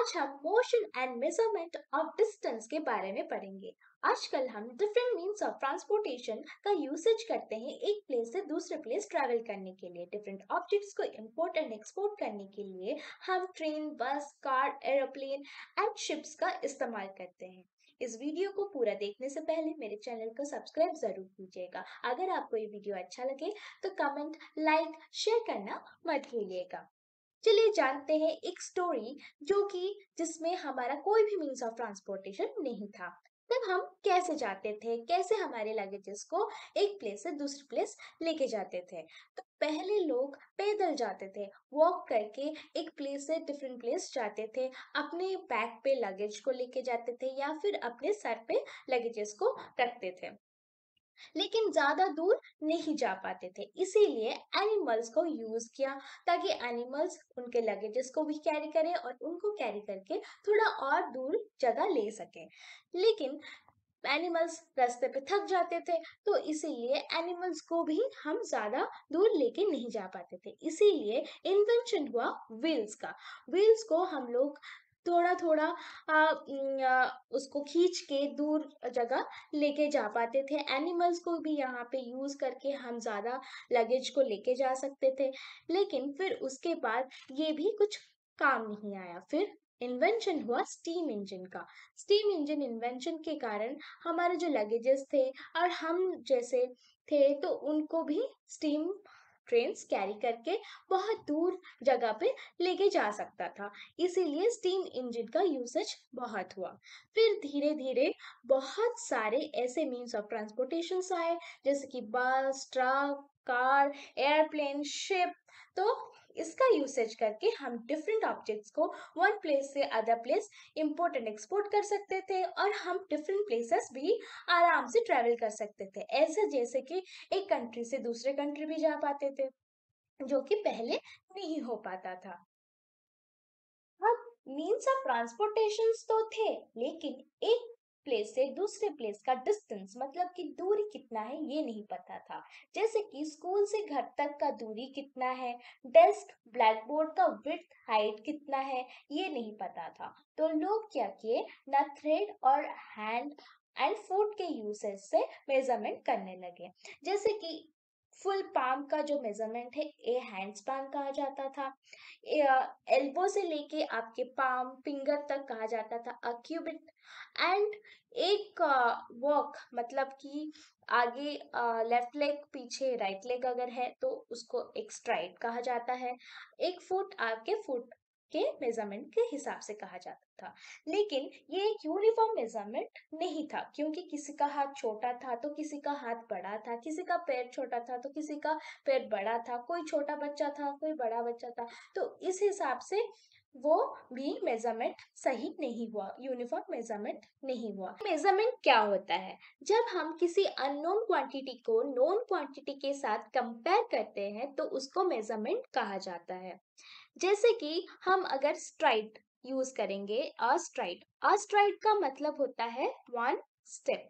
आज हम motion and measurement of distance के बारे में पढ़ेंगे। आजकल हम डिफरेंट मीन्स ऑफ ट्रांसपोर्टेशन का यूसेज करते हैं एक प्लेस से दूसरे प्लेस ट्रैवल करने के लिए। डिफरेंट ऑब्जेक्ट्स को इंपोर्ट एंड एक्सपोर्ट करने के लिए हम ट्रेन, बस, कार, एरोप्लेन एंड शिप्स का इस्तेमाल करते हैं। इस वीडियो को पूरा देखने से पहले मेरे चैनल को सब्सक्राइब जरूर कीजिएगा। अगर आपको ये वीडियो अच्छा लगे तो कमेंट, लाइक, शेयर करना मत भूलिएगा। चलिए जानते हैं एक स्टोरी जिसमें हमारा कोई भी मीन्स ऑफ ट्रांसपोर्टेशन नहीं था। तब हम कैसे जाते थे, कैसे हमारे लगेजेस को एक प्लेस से दूसरी प्लेस लेके जाते थे। तो पहले लोग पैदल जाते थे, वॉक करके एक प्लेस से डिफरेंट प्लेस जाते थे। अपने बैक पे लगेज को लेके जाते थे या फिर अपने सर पे लगेजेस को रखते थे, लेकिन ज्यादा दूर नहीं जा पाते थे। इसीलिए एनिमल्स को यूज किया ताकि एनिमल्स उनके लगेजेस को भी कैरी करें और उनको कैरी करके थोड़ा और दूर जगह ले सके। लेकिन एनिमल्स रास्ते पे थक जाते थे, तो इसीलिए एनिमल्स को भी हम ज्यादा दूर लेके नहीं जा पाते थे। इसीलिए इन्वेंशन हुआ व्हील्स का। व्हील्स को हम लोग थोड़ा थोड़ा उसको खींच के दूर जगह लेके जा पाते थे। एनिमल्स को भी यहाँ पे यूज करके हम ज्यादा लगेज को लेके जा सकते थे। लेकिन फिर उसके बाद ये भी कुछ काम नहीं आया। फिर इन्वेंशन हुआ स्टीम इंजन का। स्टीम इंजन इन्वेंशन के कारण हमारे जो लगेजेस थे और हम जैसे थे, तो उनको भी स्टीम ट्रेन्स कैरी करके बहुत दूर जगह पे लेके जा सकता था। इसीलिए स्टीम इंजन का यूसेज बहुत हुआ। फिर धीरे धीरे बहुत सारे ऐसे मीन्स ऑफ ट्रांसपोर्टेशन आए, जैसे कि बस, ट्रक, कार, एयरप्लेन, शिप। तो इसका यूसेज करके हम डिफरेंट ऑब्जेक्ट्स को वन प्लेस से other place import and export कर सकते थे और हम डिफरेंट प्लेसेस भी आराम से ट्रैवल कर सकते थे। ऐसे जैसे कि एक कंट्री से दूसरे कंट्री भी जा पाते थे, जो कि पहले नहीं हो पाता था। अब मीन्स ऑफ ट्रांसपोर्टेशन तो थे, लेकिन एक प्लेस से दूसरे प्लेस का डिस्टेंस मतलब कि दूरी कितना है ये नहीं पता था। जैसे कि स्कूल से घर तक का दूरी कितना है, डेस्क, ब्लैक बोर्ड का विड्थ, हाइट कितना है, ये नहीं पता था। तो लोग क्या किए, ना थ्रेड और हैंड एंड फुट के यूसेज से मेजरमेंट करने लगे। जैसे कि फुल पाम का जो मेजरमेंट है, ए हैंड स्पैन कहा जाता था। एल्बो से लेके आपके पाम फिंगर तक कहा जाता था अ क्यूबिट। एंड एक वॉक मतलब कि आगे लेफ्ट लेग, पीछे राइट लेग अगर है तो उसको एक स्ट्राइड कहा जाता है। एक फुट आपके फुट के मेजरमेंट के हिसाब से कहा जाता था। लेकिन ये एक यूनिफॉर्म मेजरमेंट नहीं था, क्योंकि किसी का हाथ छोटा था तो किसी का हाथ बड़ा था, किसी का पैर छोटा था तो किसी का पैर बड़ा था, कोई छोटा बच्चा था, कोई बड़ा बच्चा था। तो इस हिसाब से वो भी मेजरमेंट सही नहीं हुआ, यूनिफॉर्म मेजरमेंट नहीं हुआ। मेजरमेंट क्या होता है? जब हम किसी अननोन क्वांटिटी को नोन क्वांटिटी के साथ कंपेयर करते हैं तो उसको मेजरमेंट कहा जाता है। जैसे कि हम अगर स्ट्राइड यूज करेंगे, अस्ट्राइड का मतलब होता है वन स्टेप।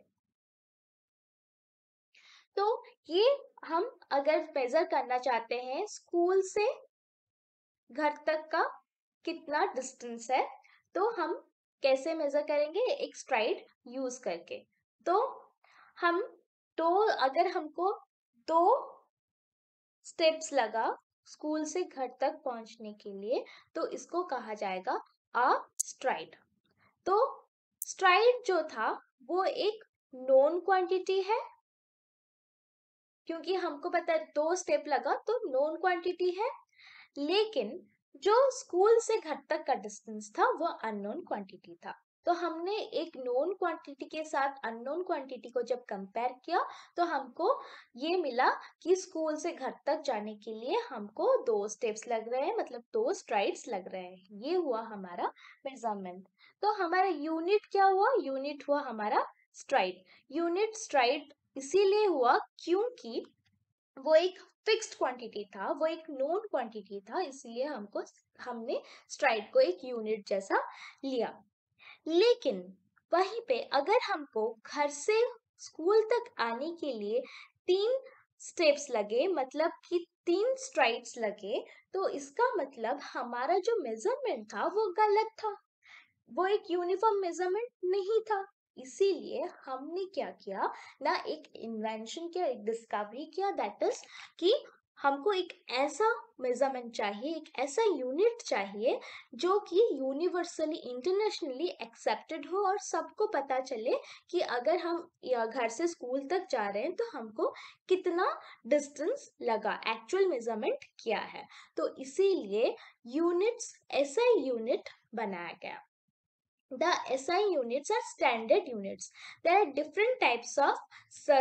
तो ये हम अगर मेजर करना चाहते हैं स्कूल से घर तक का कितना डिस्टेंस है, तो हम कैसे मेजर करेंगे? एक स्ट्राइड यूज करके। तो हम दो अगर हमको 2 स्टेप्स लगा स्कूल से घर तक पहुंचने के लिए, तो इसको कहा जाएगा अ स्ट्राइड। तो स्ट्राइड जो था वो एक नोन क्वांटिटी है, क्योंकि हमको पता है 2 स्टेप लगा तो नोन क्वांटिटी है। लेकिन जो स्कूल से घर तक का डिस्टेंस था वो अननोन क्वांटिटी था। तो हमने एक नोन क्वांटिटी के साथ अननोन क्वांटिटी को जब कंपेयर किया तो हमको ये मिला कि स्कूल से घर तक जाने के लिए हमको 2 स्टेप्स लग रहे हैं, मतलब 2 स्ट्राइड्स लग रहे हैं। ये हुआ हमारा मेजरमेंट। तो हमारा यूनिट क्या हुआ? यूनिट हुआ हमारा स्ट्राइड। यूनिट स्ट्राइड इसीलिए हुआ क्योंकि वो एक फिक्स्ड क्वांटिटी था, वो एक नोन क्वांटिटी था, इसलिए हमने स्ट्राइड को एक यूनिट जैसा लिया। लेकिन वहीं पे अगर हमको घर से स्कूल तक आने के लिए 3 स्टेप्स लगे, मतलब कि 3 स्ट्राइड्स लगे, तो इसका मतलब हमारा जो मेजरमेंट था वो गलत था। वो एक यूनिफॉर्म मेजरमेंट नहीं था। इसीलिए हमने क्या किया ना, एक इन्वेंशन किया, एक डिस्कवरी किया, दैट इज कि हमको एक ऐसा मेजरमेंट चाहिए, एक ऐसा यूनिट चाहिए जो कि यूनिवर्सली इंटरनेशनली एक्सेप्टेड हो और सबको पता चले कि अगर हम या घर से स्कूल तक जा रहे हैं तो हमको कितना डिस्टेंस लगा, एक्चुअल मेजरमेंट क्या है। तो इसीलिए यूनिट्स, एसआई यूनिट बनाया गया। The SI units are standard units. There are different types of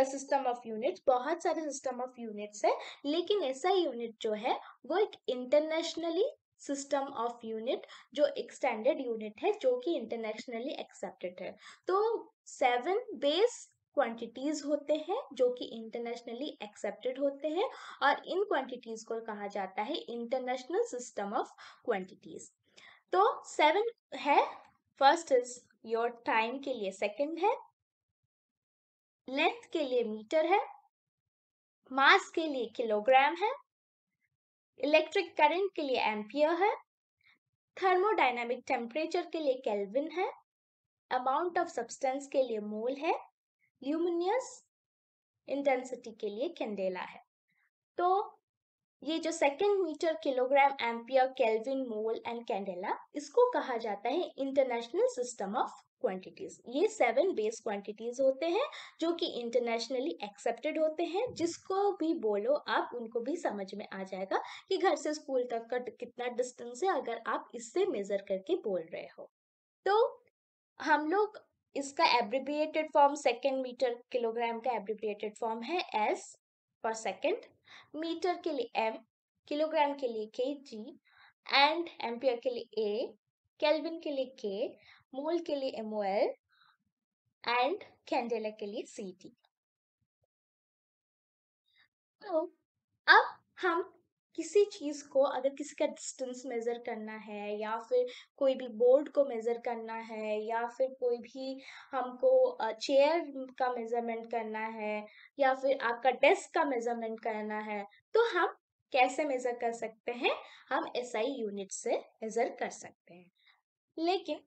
system of units. बहुत सारे system of units है, लेकिन SI unit जो है वो एक internationally system of unit, जो एक standard unit है जो कि internationally accepted है। तो 7 base क्वांटिटीज होते हैं जो कि इंटरनेशनली एक्सेप्टेड होते हैं, और इन क्वांटिटीज को कहा जाता है इंटरनेशनल सिस्टम ऑफ क्वांटिटीज। तो 7 है। फर्स्ट इज योर टाइम के लिए सेकंड है, लेंथ के लिए मीटर है, मास के लिए किलोग्राम है, इलेक्ट्रिक करंट के लिए एम्पियर है, थर्मोडायनामिक टेम्परेचर के लिए केल्विन है, अमाउंट ऑफ सब्सटेंस के लिए मोल है, ल्यूमिनियस इंटेंसिटी के लिए कैंडेला है। तो ये जो second metre, kilogram, ampere, kelvin, mole and candela, इसको कहा जाता है इंटरनेशनल सिस्टम ऑफ क्वांटिटीज। ये 7 बेस क्वांटिटीज होते हैं जो कि इंटरनेशनली एक्सेप्टेड होते हैं। जिसको भी बोलो आप, उनको भी समझ में आ जाएगा कि घर से स्कूल तक का कितना डिस्टेंस है, अगर आप इससे मेजर करके बोल रहे हो। तो हम लोग इसका abbreviated form, second metre kilogram का एब्रिविएटेड फॉर्म है एस पर सेकेंड, मीटर के लिए एम, किलोग्राम के लिए के जी, एंड एम्पियर के लिए ए, केल्विन के लिए के, मोल के लिए एमओएल एंड कैंडेला के लिए सी टी। तो अब हम किसी चीज को, अगर किसी का डिस्टेंस मेजर करना है, या फिर कोई भी बोर्ड को मेजर करना है, या फिर कोई भी हमको चेयर का मेजरमेंट करना है, या फिर आपका डेस्क का मेजरमेंट करना है, तो हम कैसे मेजर कर सकते हैं? हम एसआई यूनिट से मेजर कर सकते हैं। लेकिन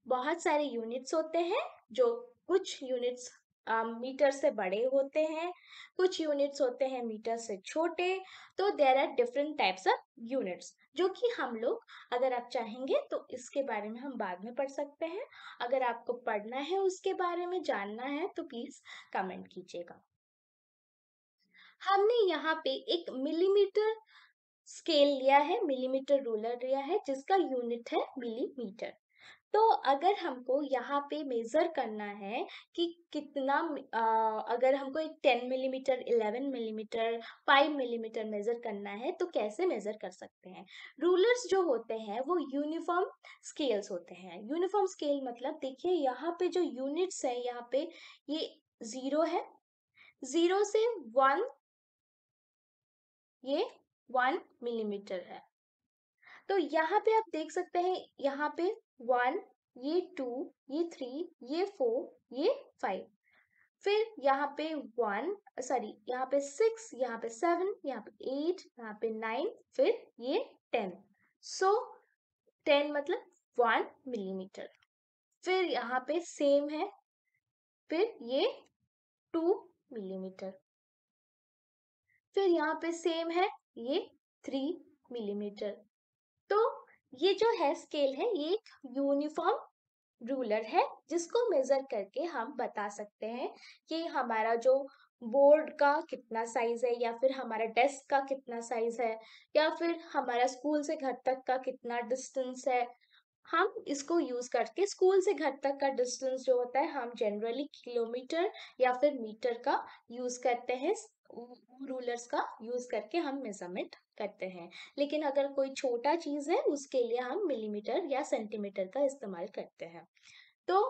बहुत सारे यूनिट्स होते हैं, जो कुछ यूनिट्स मीटर से बड़े होते हैं, कुछ यूनिट्स होते हैं मीटर से छोटे। तो there are different types of units, जो कि हम लोग, अगर आप चाहेंगे तो इसके बारे में हम बाद में पढ़ सकते हैं। अगर आपको पढ़ना है, उसके बारे में जानना है, तो प्लीज कमेंट कीजिएगा। हमने यहाँ पे एक मिलीमीटर स्केल लिया है, मिलीमीटर रूलर लिया है, जिसका यूनिट है मिलीमीटर। तो अगर हमको यहाँ पे मेजर करना है कि कितना, अगर हमको एक 10 मिलीमीटर, 11 मिलीमीटर, 5 मिलीमीटर मेजर करना है, तो कैसे मेजर कर सकते हैं? रूलर्स जो होते हैं वो यूनिफॉर्म स्केल्स होते हैं। यूनिफॉर्म स्केल मतलब, देखिए यहाँ पे जो यूनिट्स है, यहाँ पे ये 0 है, 0 से 1, ये 1 मिलीमीटर है। तो यहाँ पे आप देख सकते हैं, यहाँ पे 1, ये 2, ये 3, ये 4, ये 5, फिर यहाँ पे 1, सॉरी, यहाँ पे 6, यहाँ पे 7, यहाँ पे 8, यहाँ पे 9, फिर ये 10। सो 10 मतलब 1 मिलीमीटर। फिर यहाँ पे सेम है, फिर ये 2 मिलीमीटर। फिर यहाँ पे सेम है, ये 3 मिलीमीटर। तो ये जो है स्केल है, ये एक यूनिफॉर्म रूलर है, जिसको मेजर करके हम बता सकते हैं कि हमारा जो बोर्ड का कितना साइज है, या फिर हमारा डेस्क का कितना साइज है, या फिर हमारा स्कूल से घर तक का कितना डिस्टेंस है। हम इसको यूज करके, स्कूल से घर तक का डिस्टेंस जो होता है, हम जनरली किलोमीटर या फिर मीटर का यूज करते हैं। रूलर्स का यूज करके हम मेजरमेंट करते हैं। लेकिन अगर कोई छोटा चीज है, उसके लिए हम मिलीमीटर या सेंटीमीटर का इस्तेमाल करते हैं। तो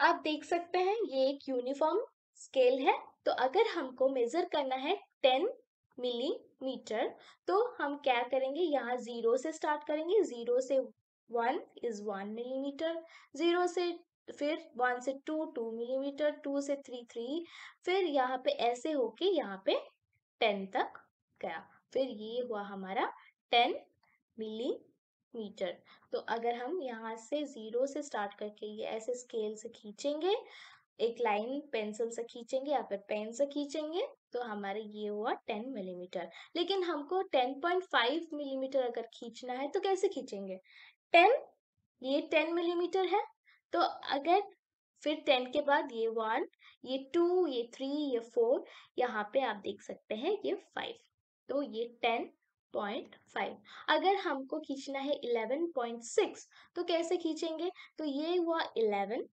आप देख सकते हैं, ये एक यूनिफॉर्म स्केल है। तो अगर हमको मेजर करना है 10 मिलीमीटर, तो हम क्या करेंगे, यहाँ 0 से स्टार्ट करेंगे। 0 से 1 इज 1 मिलीमीटर, 0 से, फिर 1 से 2, 2 मिलीमीटर, 2 से 3, 3, फिर यहाँ पे ऐसे होके यहाँ पे 10 तक गया। फिर ये हुआ हमारा 10 मिलीमीटर। मीटर। तो अगर हम यहाँ से 0 से स्टार्ट करके ये ऐसे स्केल से खींचेंगे, एक लाइन पेंसिल से खींचेंगे या फिर पेन से खींचेंगे, तो हमारे ये हुआ 10 मिलीमीटर। लेकिन हमको 10.5 मिलीमीटर अगर खींचना है तो कैसे खींचेंगे? 10, ये 10 मिलीमीटर है, तो अगर फिर 10 के बाद ये 1, ये 2, ये 3, ये 4, यहाँ पे आप देख सकते हैं ये 5, तो ये 10.5। अगर हमको खींचना है 11.6 तो कैसे खींचेंगे? तो ये हुआ 11,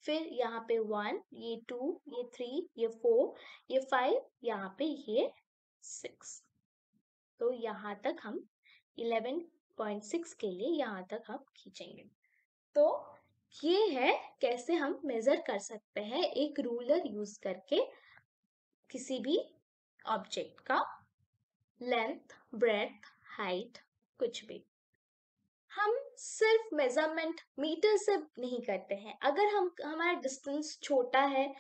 फिर यहाँ पे 1, ये 2, ये 3, ये 4, ये 5, यहाँ पे ये 6। तो यहाँ तक हम 11.6 के लिए यहाँ तक हम खींचेंगे। तो ये है कैसे हम मेजर कर सकते हैं एक रूलर यूज करके किसी भी ऑब्जेक्ट का लेंथ, ब्रेथ, हाइट, कुछ भी। हम सिर्फ मेजरमेंट मीटर से नहीं करते हैं। अगर हम हमारा डिस्टेंस छोटा है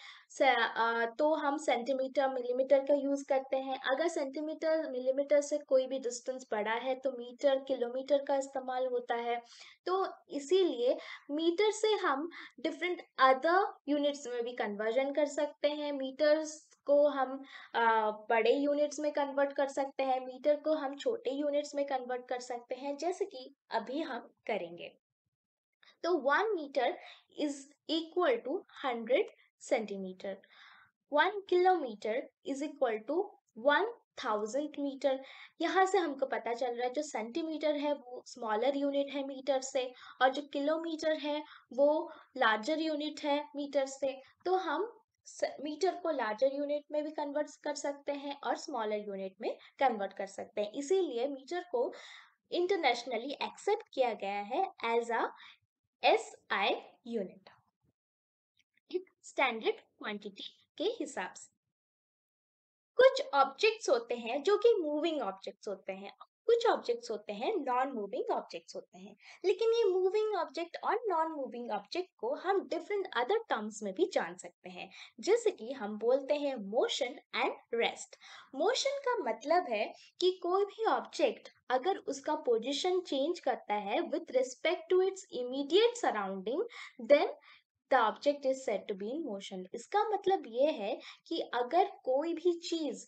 तो हम सेंटीमीटर मिलीमीटर का यूज करते हैं। अगर सेंटीमीटर मिलीमीटर से कोई भी डिस्टेंस बड़ा है तो मीटर किलोमीटर का इस्तेमाल होता है। तो इसीलिए मीटर से हम डिफरेंट अदर यूनिट्स में भी कन्वर्जन कर सकते हैं। मीटर्स को हम बड़े यूनिट्स में कन्वर्ट कर सकते हैं, मीटर को हम छोटे यूनिट्स में कन्वर्ट कर सकते हैं, जैसे कि अभी हम करेंगे। तो 1 metre is equal to 100 centimetre. 1 kilometre is equal to 1000 metre. यहाँ से हमको पता चल रहा है जो सेंटीमीटर है वो स्मॉलर यूनिट है मीटर से, और जो किलोमीटर है वो लार्जर यूनिट है मीटर से। तो हम मीटर को लार्जर यूनिट में भी कन्वर्ट कर सकते हैं और स्मॉलर यूनिट में कन्वर्ट कर सकते हैं। इसीलिए मीटर को इंटरनेशनली एक्सेप्ट किया गया है as a SI unit, standard quantity के हिसाब से। कुछ ऑब्जेक्ट्स होते हैं जो कि मूविंग ऑब्जेक्ट्स होते हैं, कुछ ऑब्जेक्ट्स होते हैं नॉन मूविंग ऑब्जेक्ट्स होते हैं। लेकिन ये मूविंग ऑब्जेक्ट और नॉन मूविंग ऑब्जेक्ट को हम डिफरेंट अदर टर्म्स में भी जान सकते हैं, जैसे कि हम बोलते हैं मोशन एंड रेस्ट। मोशन का मतलब है कि कोई भी ऑब्जेक्ट अगर उसका पोजीशन चेंज करता है with respect to its immediate surrounding, then the object is said to be in motion. इसका मतलब ये है कि अगर कोई भी चीज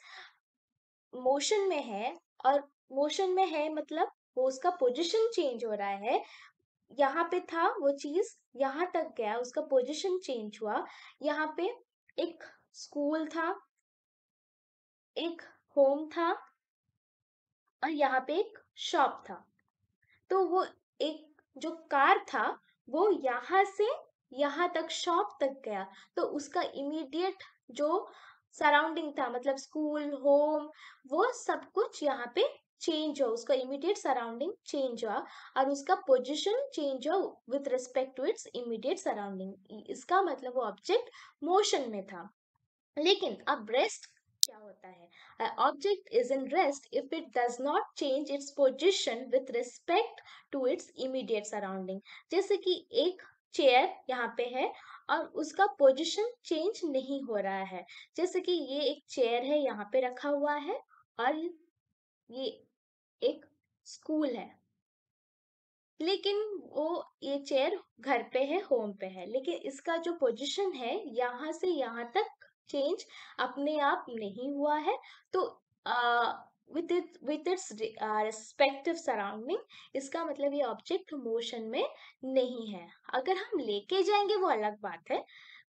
मोशन में है, और मोशन में है मतलब वो उसका पोजीशन चेंज हो रहा है, यहाँ पे था वो चीज यहाँ तक गया, उसका पोजीशन चेंज हुआ। यहाँ पे एक स्कूल था, एक होम था, और यहाँ पे एक शॉप था। तो वो एक जो कार था वो यहाँ से यहाँ तक शॉप तक गया, तो उसका इमीडिएट जो सराउंडिंग था मतलब स्कूल होम वो सब कुछ यहाँ पे चेंज हुआ, उसका इमीडिएट सराउंडिंग चेंज हुआ और उसका पोजीशन चेंज हुआ with respect to its immediate surrounding. इसका मतलब वो ऑब्जेक्ट मोशन में था। लेकिन अब रेस्ट क्या होता है? Object is in rest if it does not change its position with respect to its immediate surrounding. जैसे कि एक चेयर यहाँ पे है और उसका पोजीशन चेंज नहीं हो रहा है। जैसे कि ये एक चेयर है यहाँ पे रखा हुआ है, और ये एक स्कूल है, लेकिन वो ये चेयर घर पे है, होम पे है, लेकिन इसका जो पोजीशन है यहाँ से यहाँ तक चेंज अपने आप नहीं हुआ है। तो विथ इट्स रिस्पेक्टिव सराउंडिंग, इसका मतलब ये ऑब्जेक्ट मोशन में नहीं है। अगर हम लेके जाएंगे वो अलग बात है,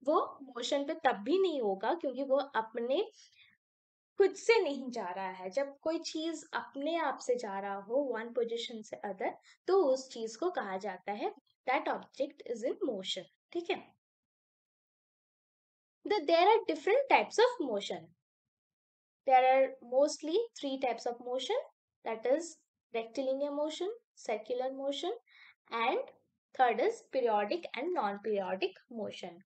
वो मोशन पे तब भी नहीं होगा क्योंकि वो अपने खुद से नहीं जा रहा है। जब कोई चीज अपने आप से जा रहा हो वन पोजीशन से अदर, तो उस चीज को कहा जाता है that object is in motion. ठीक है। There are different types of motion. There are mostly three types of motion, that is rectilinear motion, circular motion, and third is periodic and non-periodic motion.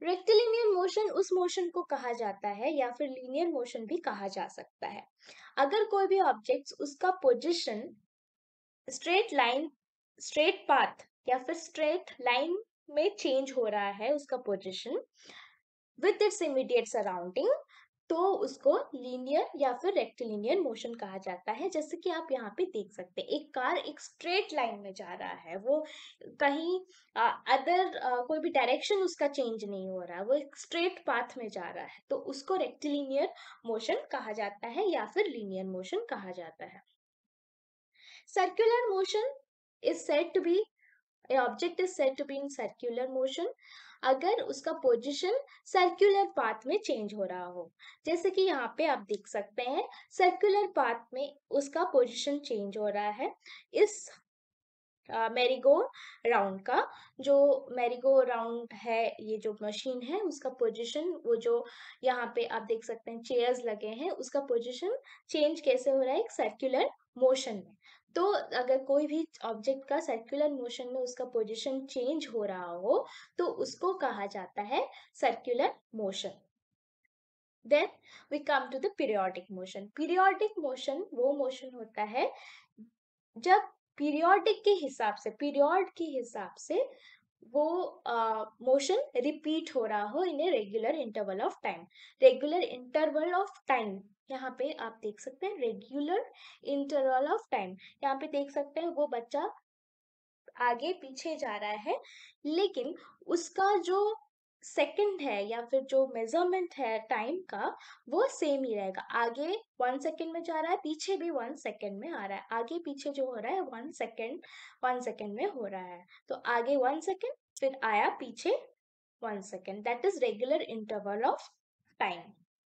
Rectilinear motion उस motion को कहा जाता है या फिर linear motion भी कहा जा सकता है अगर कोई भी ऑब्जेक्ट उसका position straight line, straight path या फिर स्ट्रेट लाइन में चेंज हो रहा है उसका position with its immediate surrounding, तो उसको लीनियर या फिर रेक्टिलिनियर मोशन कहा जाता है। जैसे कि आप यहाँ पे देख सकते हैं, एक कार एक स्ट्रेट लाइन में जा रहा है, वो कहीं कोई भी डायरेक्शन उसका चेंज नहीं हो रहा है, वो एक स्ट्रेट पाथ में जा रहा है, तो उसको रेक्टिलिनियर मोशन कहा जाता है या फिर लीनियर मोशन कहा जाता है। Circular motion is said to be A object is said to be in circular motion अगर उसका पोजीशन सर्कुलर पाथ में चेंज हो रहा हो। जैसे कि यहाँ पे आप देख सकते हैं, सर्कुलर पाथ में उसका पोजीशन चेंज हो रहा है। इस मैरीगो राउंड का, जो मैरीगो राउंड है, ये जो मशीन है उसका पोजीशन, वो जो यहाँ पे आप देख सकते हैं चेयर्स लगे हैं, उसका पोजीशन चेंज कैसे हो रहा है, एक सर्कुलर मोशन में। तो अगर कोई भी ऑब्जेक्ट का सर्कुलर मोशन में उसका पोजीशन चेंज हो रहा हो तो उसको कहा जाता है circular motion. Then we come to the periodic motion. Periodic motion वो मोशन होता है जब पीरियोडिक के हिसाब से, पीरियड के हिसाब से वो मोशन रिपीट हो रहा हो in a regular interval of time. Regular interval of time, यहाँ पे आप देख सकते हैं रेगुलर इंटरवल ऑफ टाइम, यहाँ पे देख सकते हैं वो बच्चा आगे पीछे जा रहा है, लेकिन उसका जो सेकंड है या फिर जो मेजरमेंट है टाइम का, वो सेम ही रहेगा। आगे 1 सेकंड में जा रहा है, पीछे भी 1 सेकंड में आ रहा है, आगे पीछे जो हो रहा है 1 सेकंड 1 सेकंड में हो रहा है। तो आगे 1 सेकंड, फिर आया पीछे 1 second, that is regular interval of time.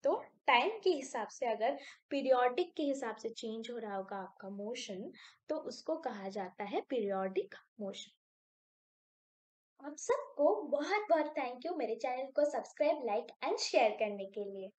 तो टाइम के हिसाब से अगर पीरियोडिक के हिसाब से चेंज हो रहा होगा आपका मोशन, तो उसको कहा जाता है पीरियोडिक मोशन। आप सबको बहुत बहुत थैंक यू मेरे चैनल को सब्सक्राइब, लाइक एंड शेयर करने के लिए।